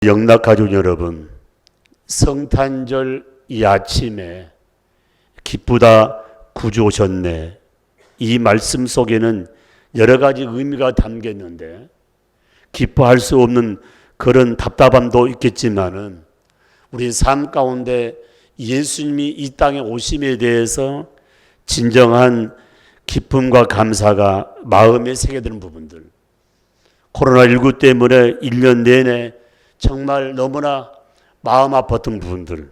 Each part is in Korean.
영락 가족 여러분, 성탄절 이 아침에 기쁘다 구주 오셨네, 이 말씀 속에는 여러 가지 의미가 담겨 있는데 기뻐할 수 없는 그런 답답함도 있겠지만은 우리 삶 가운데 예수님이 이 땅에 오심에 대해서 진정한 기쁨과 감사가 마음에 새겨드는 부분들, 코로나19 때문에 1년 내내 정말 너무나 마음 아팠던 부분들,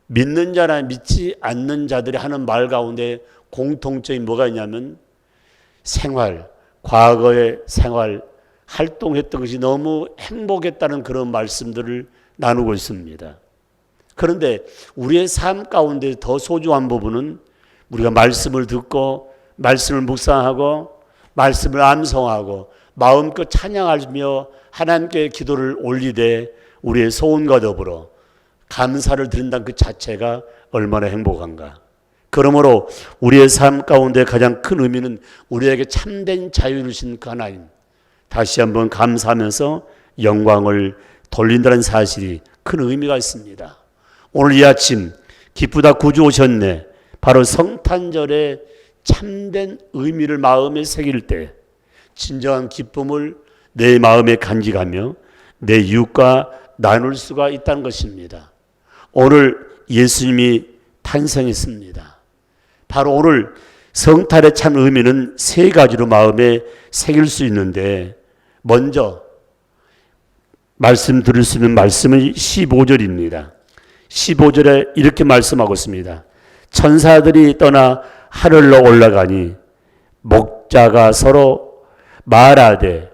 믿는 자나 믿지 않는 자들이 하는 말 가운데 공통점이 뭐가 있냐면 생활, 과거의 생활, 활동했던 것이 너무 행복했다는 그런 말씀들을 나누고 있습니다. 그런데 우리의 삶 가운데 더 소중한 부분은 우리가 말씀을 듣고 말씀을 묵상하고 말씀을 암송하고 마음껏 찬양하며 하나님께 기도를 올리되 우리의 소원과 더불어 감사를 드린다는 그 자체가 얼마나 행복한가. 그러므로 우리의 삶 가운데 가장 큰 의미는 우리에게 참된 자유를 주신 그 하나님, 다시 한번 감사하면서 영광을 돌린다는 사실이 큰 의미가 있습니다. 오늘 이 아침 기쁘다 구주 오셨네, 바로 성탄절의 참된 의미를 마음에 새길 때 진정한 기쁨을 내 마음에 간직하며 내 이웃과 나눌 수가 있다는 것입니다. 오늘 예수님이 탄생했습니다. 바로 오늘 성탄의 참 의미는 세 가지로 마음에 새길 수 있는데, 먼저 말씀 들을 수 있는 말씀은 15절입니다. 15절에 이렇게 말씀하고 있습니다. 천사들이 떠나 하늘로 올라가니 목자가 서로 말하되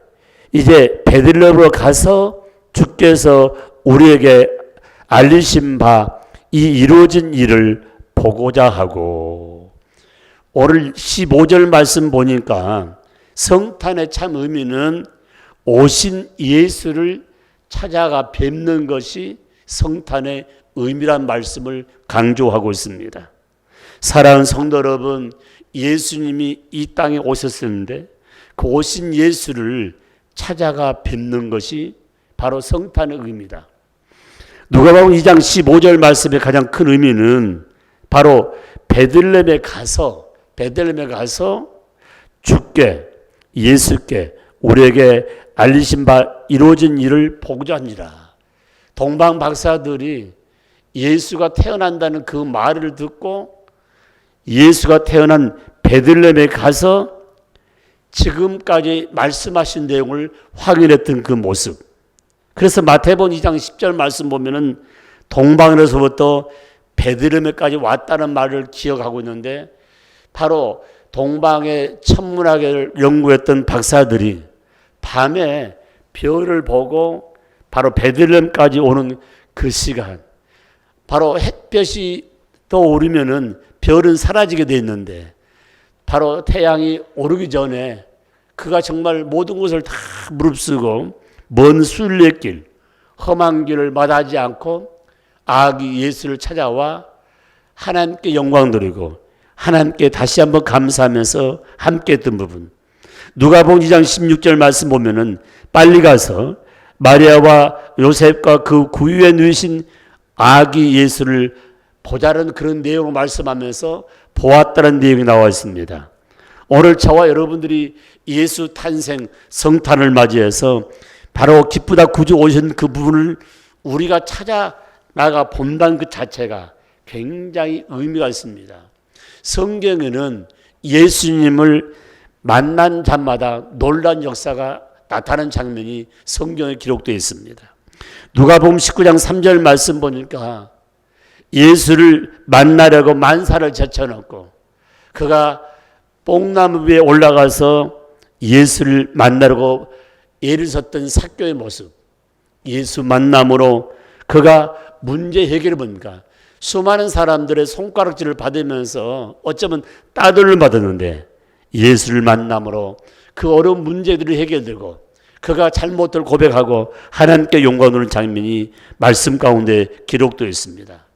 이제 베들레헴으로 가서 주께서 우리에게 알리신 바 이 이루어진 일을 보고자 하고. 오늘 15절 말씀 보니까 성탄의 참 의미는 오신 예수를 찾아가 뵙는 것이 성탄의 의미란 말씀을 강조하고 있습니다. 사랑하는 성도 여러분, 예수님이 이 땅에 오셨었는데 그 오신 예수를 찾아가 뵙는 것이 바로 성탄의 의미다. 누가복음 2장 15절 말씀의 가장 큰 의미는 바로 베들레헴에 가서 주께, 예수께 우리에게 알리신 바 이루어진 일을 보고자 합니다. 동방 박사들이 예수가 태어난다는 그 말을 듣고 예수가 태어난 베들레헴에 가서 지금까지 말씀하신 내용을 확인했던 그 모습. 그래서 마태복음 2장 10절 말씀 보면은 동방에서부터 베들레헴까지 왔다는 말을 기억하고 있는데, 바로 동방의 천문학을 연구했던 박사들이 밤에 별을 보고 바로 베들레헴까지 오는 그 시간, 바로 햇볕이 떠오르면은 별은 사라지게 돼 있는데 바로 태양이 오르기 전에 그가 정말 모든 것을 다 무릅쓰고 먼 순례길, 험한 길을 마다하지 않고 아기 예수를 찾아와 하나님께 영광 드리고 하나님께 다시 한번 감사하면서 함께 했던 부분. 누가복음 2장 16절 말씀 보면은 빨리 가서 마리아와 요셉과 그 구유에 누이신 아기 예수를 보자는 그런 내용을 말씀하면서 보았다는 내용이 나와 있습니다. 오늘 저와 여러분들이 예수 탄생 성탄을 맞이해서 바로 기쁘다 구주 오신 그 부분을 우리가 찾아 나가 본다는 그 자체가 굉장히 의미가 있습니다. 성경에는 예수님을 만난 자마다 놀란 역사가 나타나는 장면이 성경에 기록되어 있습니다. 누가복음 19장 3절 말씀 보니까 예수를 만나려고 만사를 제쳐놓고 그가 뽕나무 위에 올라가서 예수를 만나려고 애를 섰던 삭개의 모습, 예수 만남으로 그가 문제 해결을 보니까 수많은 사람들의 손가락질을 받으면서 어쩌면 따돌림을 받았는데 예수를 만남으로 그 어려운 문제들이 해결되고 그가 잘못을 고백하고 하나님께 영광 돌리는 장면이 말씀 가운데 기록되어 있습니다.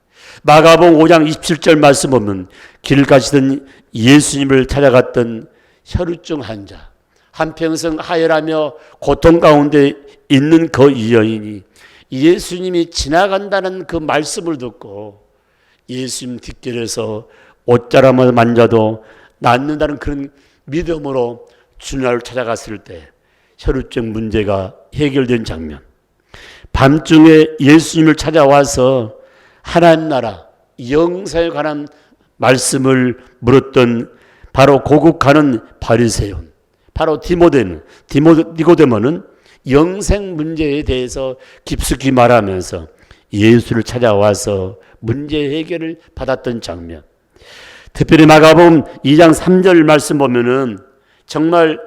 마가복음 5장 27절 말씀 보면 길 가시던 예수님을 찾아갔던 혈우증 환자, 한평생 하혈하며 고통 가운데 있는 그 여인이 예수님이 지나간다는 그 말씀을 듣고 예수님 뒷길에서 옷자락만 만져도 낫는다는 그런 믿음으로 주님을 찾아갔을 때 혈우증 문제가 해결된 장면. 밤중에 예수님을 찾아와서 하나님 나라 영생에 관한 말씀을 물었던 바로 고국하는 바리새인, 바로 니고데모는 영생 문제에 대해서 깊숙이 말하면서 예수를 찾아와서 문제 해결을 받았던 장면. 특별히 마가복음 2장 3절 말씀 보면은 정말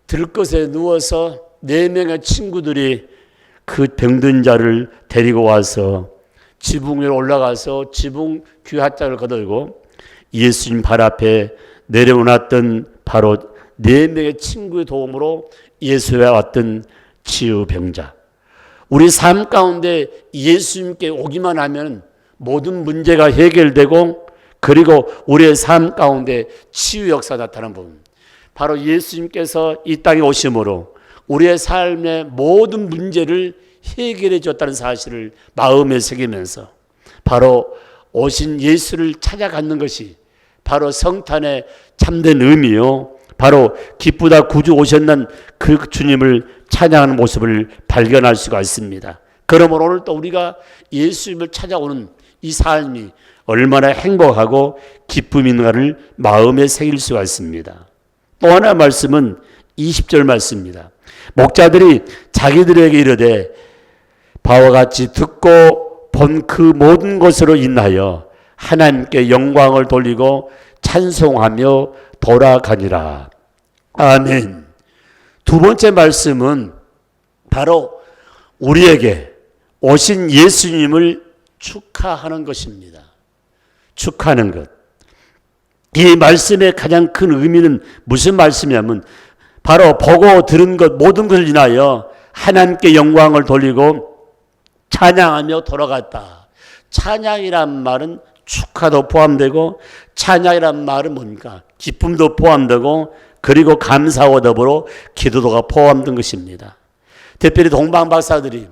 들것에 누워서 4명의 친구들이 그 병든 자를 데리고 와서 지붕 위로 올라가서 지붕 귀하짝을 거들고 예수님 발 앞에 내려놓았던 바로 4명의 친구의 도움으로 예수에 왔던 치유병자. 우리 삶 가운데 예수님께 오기만 하면 모든 문제가 해결되고 그리고 우리의 삶 가운데 치유 역사 나타나는 부분. 바로 예수님께서 이 땅에 오심으로 우리의 삶의 모든 문제를 해결해 줬다는 사실을 마음에 새기면서 바로 오신 예수를 찾아가는 것이 바로 성탄의 참된 의미요. 바로 기쁘다 구주 오셨는 그 주님을 찬양하는 모습을 발견할 수가 있습니다. 그러므로 오늘 또 우리가 예수님을 찾아오는 이 삶이 얼마나 행복하고 기쁨이 있는가를 마음에 새길 수가 있습니다. 또 하나 말씀은 20절 말씀입니다. 목자들이 자기들에게 이르되 바와 같이 듣고 본 그 모든 것으로 인하여 하나님께 영광을 돌리고 찬송하며 돌아가니라. 아멘. 두 번째 말씀은 바로 우리에게 오신 예수님을 축하하는 것입니다. 축하하는 것. 이 말씀의 가장 큰 의미는 무슨 말씀이냐면 바로 보고 들은 것 모든 것을 인하여 하나님께 영광을 돌리고 찬양하며 돌아갔다. 찬양이란 말은 축하도 포함되고 찬양이란 말은 뭡니까? 기쁨도 포함되고 그리고 감사와 더불어 기도도가 포함된 것입니다. 특별히 동방 박사들이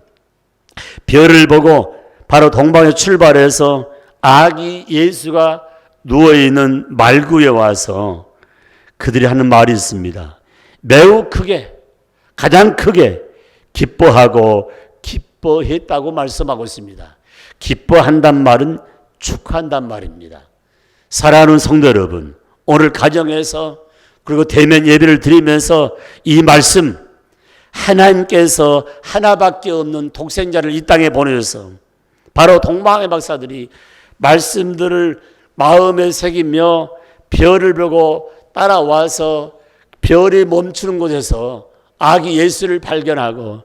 별을 보고 바로 동방에 출발해서 아기 예수가 누워있는 말구에 와서 그들이 하는 말이 있습니다. 매우 크게 가장 크게 기뻐하고 기뻐했다고 말씀하고 있습니다. 기뻐한단 말은 축하한단 말입니다. 사랑하는 성도 여러분, 오늘 가정에서 그리고 대면 예배를 드리면서 이 말씀 하나님께서 하나밖에 없는 독생자를 이 땅에 보내셔서 바로 동방의 박사들이 말씀들을 마음에 새기며 별을 보고 따라와서 별이 멈추는 곳에서 아기 예수를 발견하고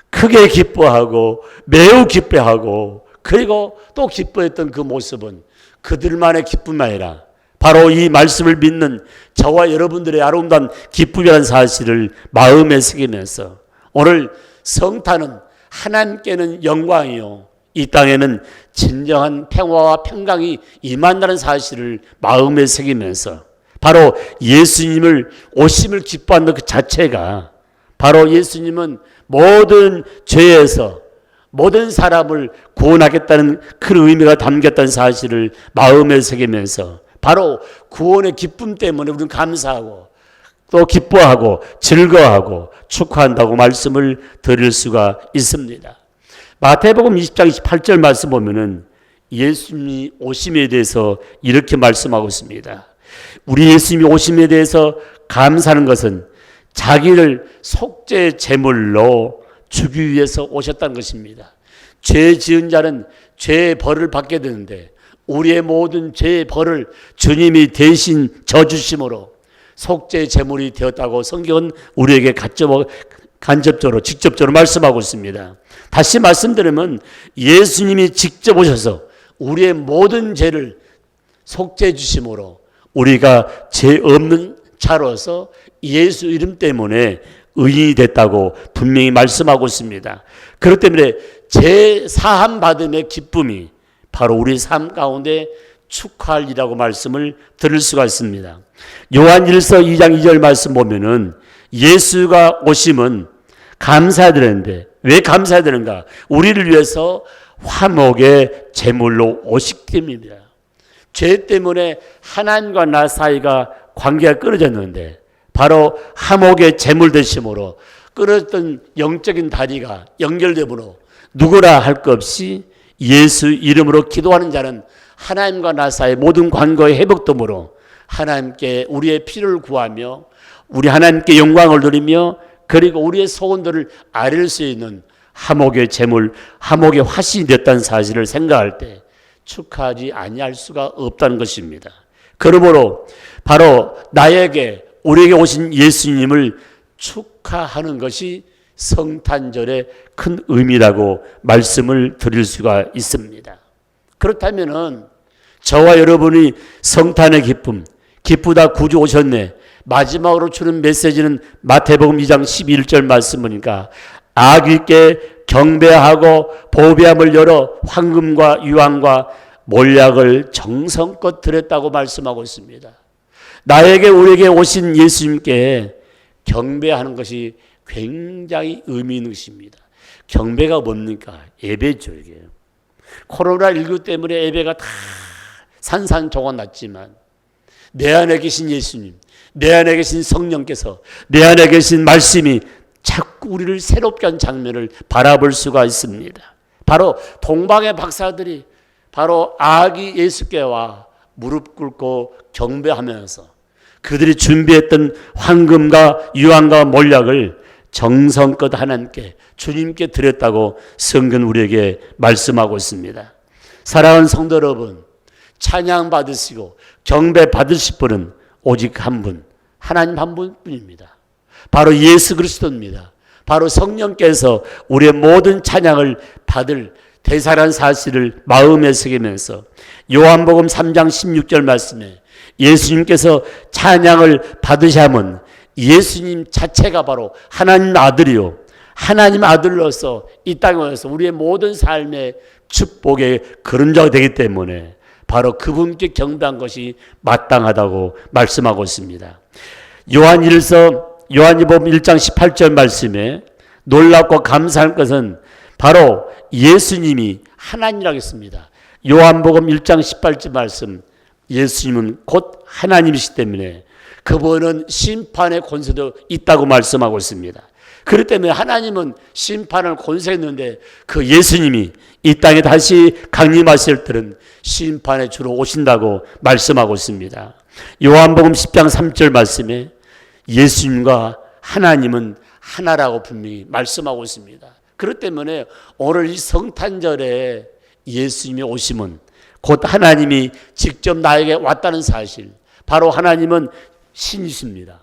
크게 기뻐하고 매우 기뻐하고 그리고 또 기뻐했던 그 모습은 그들만의 기쁨이 아니라 바로 이 말씀을 믿는 저와 여러분들의 아름다운 기쁨이라는 사실을 마음에 새기면서 오늘 성탄은 하나님께는 영광이요 이 땅에는 진정한 평화와 평강이 임한다는 사실을 마음에 새기면서 바로 예수님을 오심을 기뻐하는 그 자체가 바로 예수님은 모든 죄에서 모든 사람을 구원하겠다는 큰 의미가 담겼다는 사실을 마음에 새기면서 바로 구원의 기쁨 때문에 우리는 감사하고 또 기뻐하고 즐거워하고 축하한다고 말씀을 드릴 수가 있습니다. 마태복음 20장 28절 말씀 보면은 예수님이 오심에 대해서 이렇게 말씀하고 있습니다. 우리 예수님이 오심에 대해서 감사하는 것은 자기를 속죄 제물로 주기 위해서 오셨다는 것입니다. 죄 지은 자는 죄의 벌을 받게 되는데 우리의 모든 죄의 벌을 주님이 대신 져주심으로 속죄 제물이 되었다고 성경은 우리에게 간접적으로 직접적으로 말씀하고 있습니다. 다시 말씀드리면 예수님이 직접 오셔서 우리의 모든 죄를 속죄해 주심으로 우리가 죄 없는 자로서 예수 이름 때문에 의인이 됐다고 분명히 말씀하고 있습니다. 그렇기 때문에 죄 사함 받음의 기쁨이 바로 우리 삶 가운데 축하할 일이라고 말씀을 들을 수가 있습니다. 요한 1서 2장 2절 말씀 보면은 예수가 오심은 감사드렸는데 왜 감사해야 되는가? 우리를 위해서 화목의 제물로 오시기 때문입니다. 죄 때문에 하나님과 나 사이가 관계가 끊어졌는데 바로 화목의 제물 되심으로 끊어졌던 영적인 다리가 연결되므로 누구라 할 것 없이 예수 이름으로 기도하는 자는 하나님과 나 사이의 모든 관계의 회복됨으로 하나님께 우리의 피를 구하며 우리 하나님께 영광을 드리며 그리고 우리의 소원들을 아뢰 수 있는 화목의 제물, 화목의 화신이 됐다는 사실을 생각할 때 축하하지 아니할 수가 없다는 것입니다. 그러므로 바로 나에게 우리에게 오신 예수님을 축하하는 것이 성탄절의 큰 의미라고 말씀을 드릴 수가 있습니다. 그렇다면은 저와 여러분이 성탄의 기쁨, 기쁘다 구주 오셨네. 마지막으로 주는 메시지는 마태복음 2장 11절 말씀이니까 아기께 경배하고 보배함을 열어 황금과 유황과 몰약을 정성껏 드렸다고 말씀하고 있습니다. 나에게 우리에게 오신 예수님께 경배하는 것이 굉장히 의미 있는 것입니다. 경배가 뭡니까? 예배죠, 이게. 코로나19 때문에 예배가 다 산산조각 났지만 내 안에 계신 예수님, 내 안에 계신 성령께서, 내 안에 계신 말씀이 자꾸 우리를 새롭게 한 장면을 바라볼 수가 있습니다. 바로 동방의 박사들이 바로 아기 예수께와 무릎 꿇고 경배하면서 그들이 준비했던 황금과 유황과 몰약을 정성껏 하나님께 주님께 드렸다고 성경 우리에게 말씀하고 있습니다. 사랑하는 성도 여러분, 찬양 받으시고 경배 받으실 분은 오직 한 분, 하나님 한 분뿐입니다. 바로 예수 그리스도입니다. 바로 성령께서 우리의 모든 찬양을 받을 대사라는 사실을 마음에 새기면서 요한복음 3장 16절 말씀에 예수님께서 찬양을 받으시면 예수님 자체가 바로 하나님 아들이요, 하나님 아들로서 이 땅에 와서 우리의 모든 삶의 축복의 그림자가 되기 때문에 바로 그분께 경배한 것이 마땅하다고 말씀하고 있습니다. 요한복음 1장 18절 말씀에 놀랍고 감사할 것은 바로 예수님이 하나님이라고 했습니다. 요한복음 1장 18절 말씀, 예수님은 곧 하나님이시기 때문에 그분은 심판의 권세도 있다고 말씀하고 있습니다. 그렇기 때문에 하나님은 심판을 권세했는데 그 예수님이 이 땅에 다시 강림하실 때는 심판의 주로 오신다고 말씀하고 있습니다. 요한복음 10장 3절 말씀에 예수님과 하나님은 하나라고 분명히 말씀하고 있습니다. 그렇기 때문에 오늘 이 성탄절에 예수님이 오심은 곧 하나님이 직접 나에게 왔다는 사실, 바로 하나님은 신이십니다.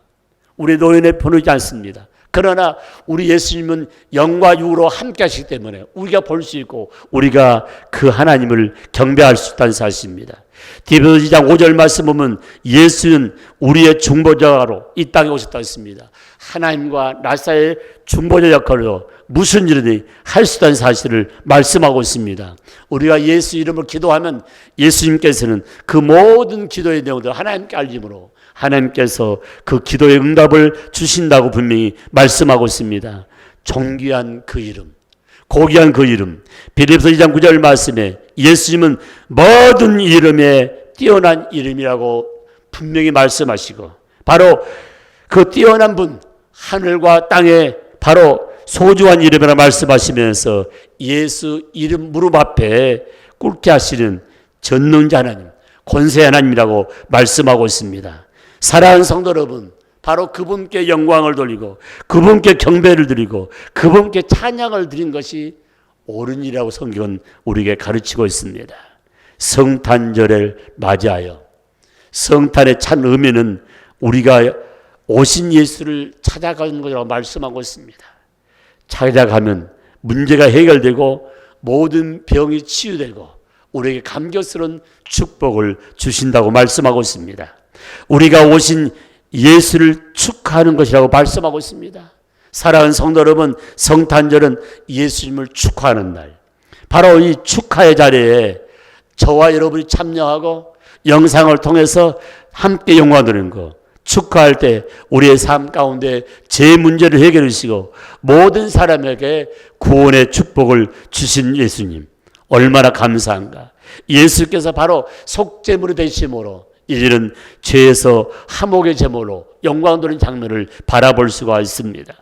우리 노인에 보내지 않습니다. 그러나 우리 예수님은 영과 육으로 함께 하시기 때문에 우리가 볼 수 있고 우리가 그 하나님을 경배할 수 있다는 사실입니다. 디모데 2장 5절 말씀 보면 예수는 우리의 중보자로 이 땅에 오셨다고 했습니다. 하나님과 나 사이의 중보자 역할로 무슨 일이든 할 수 있다는 사실을 말씀하고 있습니다. 우리가 예수 이름을 기도하면 예수님께서는 그 모든 기도의 내용들 하나님께 알림으로 하나님께서 그 기도의 응답을 주신다고 분명히 말씀하고 있습니다. 존귀한 그 이름, 고귀한 그 이름, 빌립보서 2장 9절 말씀에 예수님은 모든 이름에 뛰어난 이름이라고 분명히 말씀하시고 바로 그 뛰어난 분, 하늘과 땅에 바로 소중한 이름이라 말씀하시면서 예수 이름 무릎 앞에 꿇게 하시는 전능자 하나님, 권세 하나님이라고 말씀하고 있습니다. 사랑하는 성도 여러분, 바로 그분께 영광을 돌리고 그분께 경배를 드리고 그분께 찬양을 드린 것이 옳은 일이라고 성경은 우리에게 가르치고 있습니다. 성탄절을 맞이하여 성탄의 참 의미는 우리가 오신 예수를 찾아가는 것이라고 말씀하고 있습니다. 찾아가면 문제가 해결되고 모든 병이 치유되고 우리에게 감격스러운 축복을 주신다고 말씀하고 있습니다. 우리가 오신 예수를 축하하는 것이라고 말씀하고 있습니다. 사랑하는 성도 여러분, 성탄절은 예수님을 축하하는 날, 바로 이 축하의 자리에 저와 여러분이 참여하고 영상을 통해서 함께 영광 드리는 것, 축하할 때 우리의 삶 가운데 제 문제를 해결해 주시고 모든 사람에게 구원의 축복을 주신 예수님 얼마나 감사한가. 예수께서 바로 속죄물이 되심으로 이제는 죄에서 화목의 제물로 영광 돌린 장면을 바라볼 수가 있습니다.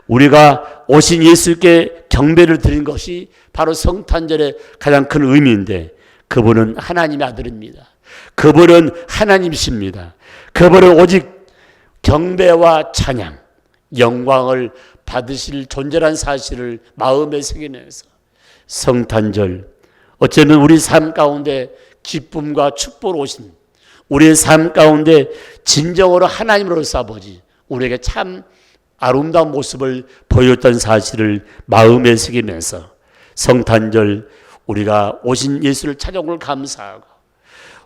우리가 오신 예수께 경배를 드린 것이 바로 성탄절의 가장 큰 의미인데, 그분은 하나님의 아들입니다. 그분은 하나님이십니다. 그분은 오직 경배와 찬양, 영광을 받으실 존재란 사실을 마음에 새기면서 성탄절, 어쩌면 우리 삶 가운데 기쁨과 축복으로 오신, 우리의 삶 가운데 진정으로 하나님으로서 아버지 우리에게 참 아름다운 모습을 보였던 사실을 마음에 새기면서 성탄절 우리가 오신 예수를 찾아온 걸 감사하고,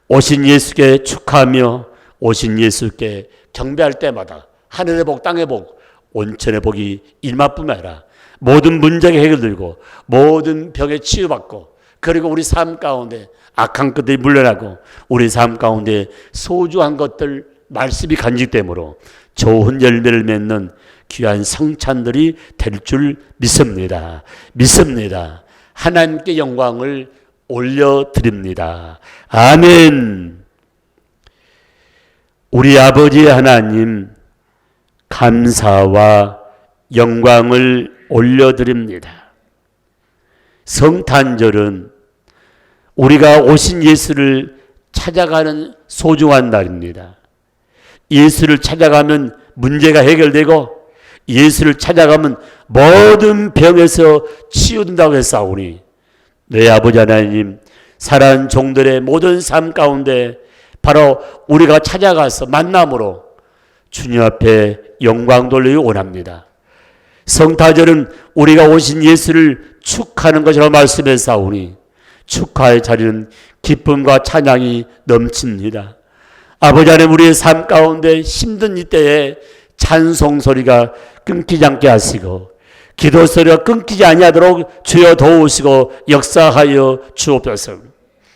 오신 예수께 축하하며 오신 예수께 경배할 때마다 하늘의 복, 땅의 복, 온천의 복이 일마뿐만 아니라 모든 문제가 해결되고 모든 병에 치유받고, 그리고 우리 삶 가운데 악한 것들이 물러나고 우리 삶 가운데 소중한 것들 말씀이 간직되므로 좋은 열매를 맺는 귀한 성찬들이 될 줄 믿습니다. 믿습니다. 하나님께 영광을 올려드립니다. 아멘. 우리 아버지 하나님, 감사와 영광을 올려드립니다. 성탄절은 우리가 오신 예수를 찾아가는 소중한 날입니다. 예수를 찾아가면 문제가 해결되고 예수를 찾아가면 모든 병에서 치유된다고 했사오니, 내 아버지 하나님, 살아난 종들의 모든 삶 가운데 바로 우리가 찾아가서 만남으로 주님 앞에 영광 돌리기 원합니다. 성탄절은 우리가 오신 예수를 축하하는 것이라고 말씀했사오니 축하의 자리는 기쁨과 찬양이 넘칩니다. 아버지 하나님, 우리의 삶 가운데 힘든 이때에 찬송 소리가 끊기지 않게 하시고 기도 소리가 끊기지 아니하도록 주여 도우시고 역사하여 주옵소서.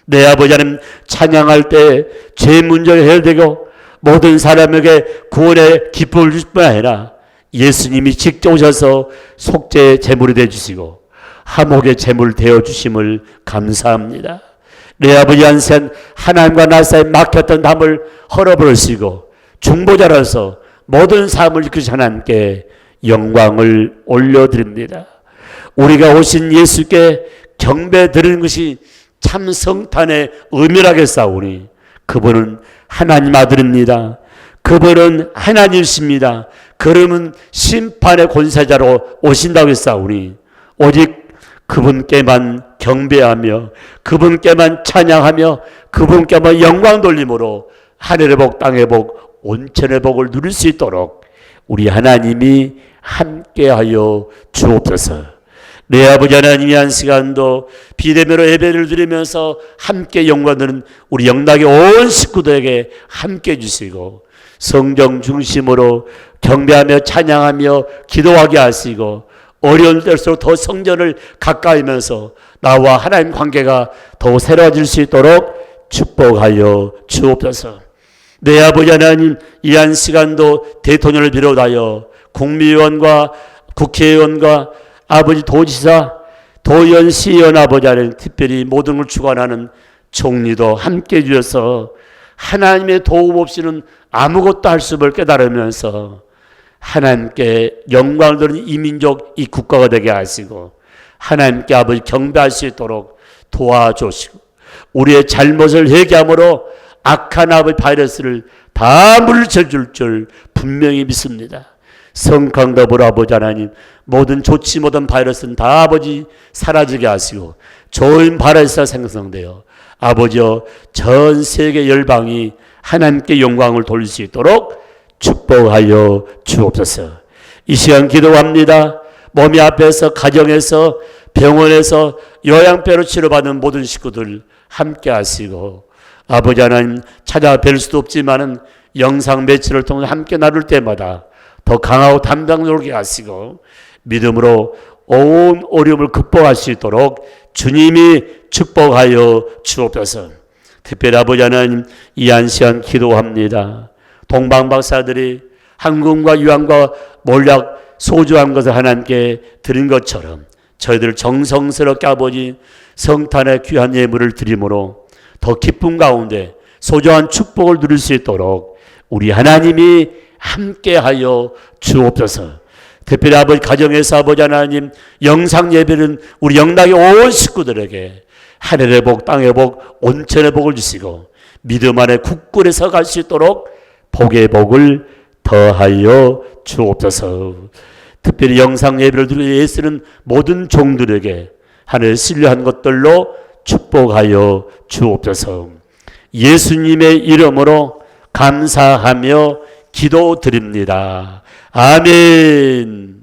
내 아버지 하나님, 찬양할 때 죄 문제가 해결되고 모든 사람에게 구원의 기쁨을 주실 뿐 아니라 예수님이 직접 오셔서 속죄의 제물이 되어주시고 화목의 제물 되어주심을 감사합니다. 내 아버지 한센 하나님과 나 사이에 막혔던 담을 헐어버리시고 중보자로서 모든 삶을 이끄신 하나님께 영광을 올려드립니다. 우리가 오신 예수께 경배 드리는 것이 참 성탄의 의미라겠사오니, 그분은 하나님 아들입니다. 그분은 하나님이십니다. 그러면 심판의 권세자로 오신다고 했사오니 오직 그분께만 경배하며 그분께만 찬양하며 그분께만 영광 돌림으로 하늘의 복, 땅의 복, 온천의 복을 누릴 수 있도록 우리 하나님이 함께하여 주옵소서. 내 아버지 하나님이 한 시간도 비대면으로 예배를 드리면서 함께 영광 드리는 우리 영락의 온 식구들에게 함께 해주시고 성령 중심으로 경배하며 찬양하며 기도하게 하시고 어려운 때일수록 더 성전을 가까이면서 나와 하나님 관계가 더 새로워질 수 있도록 축복하여 주옵소서. 내 아버지 하나님, 이 한 시간도 대통령을 비롯하여 국무위원과 국회의원과 아버지 도지사, 도의원, 시의원 아버지 하나님, 특별히 모든 걸 주관하는 총리도 함께 해주셔서 하나님의 도움 없이는 아무것도 할 수 없을 깨달으면서 하나님께 영광을 드리는 이 민족, 이 국가가 되게 하시고 하나님께 아버지 경배할 수 있도록 도와주시고 우리의 잘못을 회개함으로 악한 아버지 바이러스를 다 물리쳐줄 줄 분명히 믿습니다. 성강더불 아버지 하나님, 모든 좋지 못한 바이러스는 다 아버지 사라지게 하시고 좋은 바이러스가 생성되어 아버지여 전 세계 열방이 하나님께 영광을 돌릴 수 있도록 축복하여 주옵소서. 이 시간 기도합니다. 몸이 앞에서 가정에서 병원에서 요양병으로 치료받는 모든 식구들 함께 하시고 아버지 하나님, 찾아뵐 수도 없지만은 영상 매체를 통해 함께 나눌 때마다 더 강하고 담당스럽게 하시고 믿음으로 온 어려움을 극복할 수 있도록 주님이 축복하여 주옵소서. 특별히 아버지 하나님, 이 한 시간 기도합니다. 동방박사들이 한국과 유황과 몰약 소중한 것을 하나님께 드린 것처럼 저희들 정성스럽게 아버지 성탄의 귀한 예물을 드림으로 더 기쁨 가운데 소중한 축복을 누릴 수 있도록 우리 하나님이 함께하여 주옵소서. 특별히 아버지 가정에서 아버지 하나님 영상 예배는 우리 영락의 온 식구들에게 하늘의 복 땅의 복 온천의 복을 주시고 믿음 안에 굳건히 서갈 수 있도록 복의 복을 더하여 주옵소서. 특별히 영상 예배를 드리고 예수는 모든 종들에게 하늘 신뢰한 것들로 축복하여 주옵소서. 예수님의 이름으로 감사하며 기도드립니다. 아멘.